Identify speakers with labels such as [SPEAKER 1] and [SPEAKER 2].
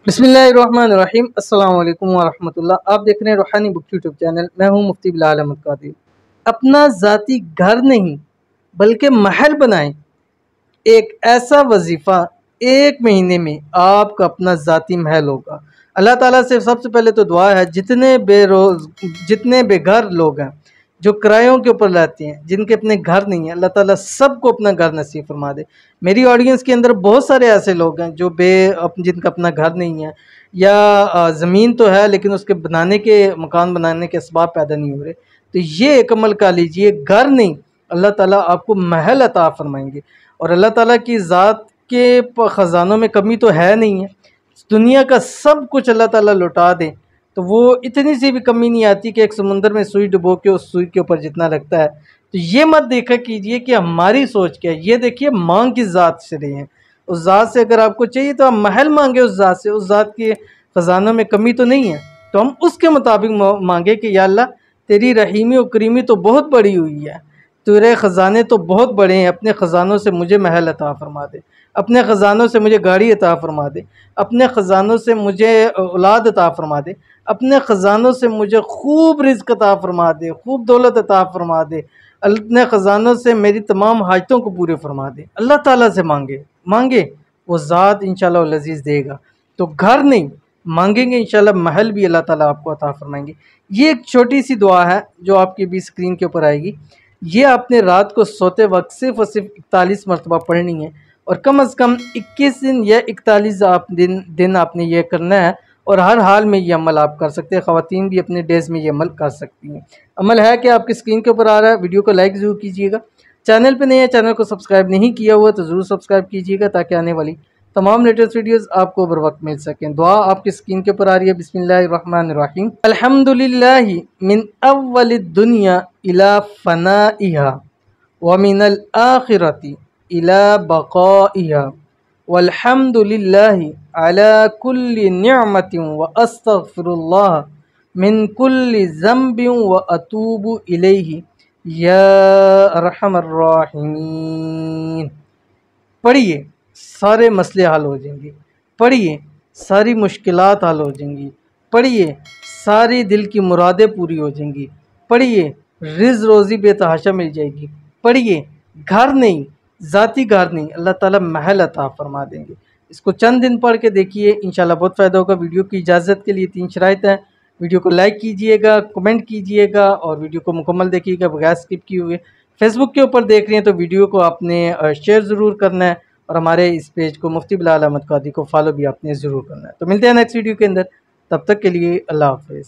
[SPEAKER 1] बिस्मिल्लाहिर्रहमानिर्रहीम। अस्सलाम वालेकुम वरहमतुल्लाह। आप देख रहे हैं रूहानी बुक यूट्यूब चैनल। मैं हूं मुफ्ती बिलाल अहमद कादिर। अपना ज़ाती घर नहीं बल्कि महल बनाएं। एक ऐसा वजीफ़ा, एक महीने में आपका अपना ज़ाती महल होगा। अल्लाह ताला से सबसे पहले तो दुआ है, जितने बेघर लोग हैं, जो किरायों के ऊपर रहते हैं, जिनके अपने घर नहीं है, अल्लाह ताला सबको अपना घर नसीब फरमा दे। मेरी ऑडियंस के अंदर बहुत सारे ऐसे लोग हैं जो जिनका अपना घर नहीं है, या ज़मीन तो है लेकिन उसके मकान बनाने के असबाब पैदा नहीं हो रहे। तो ये एक अमल कर लीजिए, घर नहीं, अल्लाह ताला आपको महल अता फरमाएंगे। और अल्लाह ताला की ज़ात के ख़ज़ानों में कमी तो है नहीं है। दुनिया का सब कुछ अल्लाह ताला लौटा दे तो वो इतनी सी भी कमी नहीं आती कि एक समुंदर में सुई डुबो के उस सुई के ऊपर जितना लगता है। तो ये मत देखा कीजिए कि हमारी सोच क्या है, ये देखिए मांग किस ज़ात से रहे हैं। उस ज़ात से अगर आपको चाहिए तो आप महल मांगे उस ज़ात से। उस ज़ात के ख़ज़ानों में कमी तो नहीं है, तो हम उसके मुताबिक मांगे कि या अल्लाह तेरी रहीमी और करीमी तो बहुत बड़ी हुई है, तेरे ख़ज़ाने तो बहुत बड़े हैं, अपने ख़ज़ानों से मुझे महल अता फरमा दे, अपने ख़ज़ानों से मुझे गाड़ी अता फरमा दे, अपने ख़ज़ानों से मुझे औलाद अता फरमा दे, अपने ख़ज़ानों से मुझे खूब रिज़्क़ अता फरमा दे, खूब दौलत अता फरमा दे, अपने ख़ज़ानों से मेरी तमाम हाजतों को पूरे फरमा दे। अल्लाह ताला से मांगे वो ज़ात इंशाअल्लाह वल अज़ीज़ देगा। तो घर नहीं मांगेंगे, इंशाअल्लाह महल भी अल्लाह ताला आपको अता फरमाएंगे। ये एक छोटी सी दुआ है जो आपकी भी स्क्रीन के ऊपर आएगी। ये आपने रात को सोते वक्त सिर्फ़ और सिर्फ 41 मरतबा पढ़नी है, और कम से कम 21 दिन या 41 दिन आपने ये करना है। और हर हाल में ये अमल आप कर सकते हैं। ख़वातीन भी अपने डेज़ में ये अमल कर सकती हैं। अमल है कि आपकी स्क्रीन के ऊपर आ रहा है। वीडियो को लाइक ज़रूर कीजिएगा। चैनल पे नए हैं, चैनल को सब्सक्राइब नहीं किया हुआ तो ज़रूर सब्सक्राइब कीजिएगा, ताकि आने वाली तमाम लेटेस्ट वीडियोस आपको बर वक्त मिल सकें। दुआ आपकी स्क्रीन के ऊपर आ रही है। बिस्मिल्लाहिर्रहमानिर्रहीम। अल्हम्दुलिल्लाहि मिन अव्वलिद दुनिया इला फनाइहा व मिनल आखिरति इला बक़ाइहा वल्हम्दुलिल्लाहि अला कुल्ली निअमतिन व अस्तग़फिरुल्लाह मिन कुल्ली ज़ंबिन व अतूबु इलैहि या अरहमर राहिमीन। पढ़िए, सारे मसले हल हो जाएंगे। पढ़िए, सारी मुश्किलात हल हो जाएंगी। पढ़िए, सारी दिल की मुरादें पूरी हो जाएंगी। पढ़िए, रिज़्क़ रोज़ी बेतहाशा मिल जाएगी। पढ़िए, घर नहीं, ज़ाती घर नहीं, अल्लाह ताला महल अता फरमा देंगे। इसको चंद दिन पढ़ के देखिए, इंशाल्लाह बहुत फ़ायदा होगा। वीडियो की इजाज़त के लिए 3 शराइत हैं। वीडियो को लाइक कीजिएगा, कमेंट कीजिएगा, और वीडियो को मुकम्मल देखिएगा बगैर स्किप किए हुए। फेसबुक के ऊपर देख रहे हैं तो वीडियो को आपने शेयर ज़रूर करना है, और हमारे इस पेज को मुफ्ती बिलाल अहमद कादी को फॉलो भी आपने ज़रूर करना है। तो मिलते हैं नेक्स्ट वीडियो के अंदर, तब तक के लिए अल्लाह हाफ़िज़।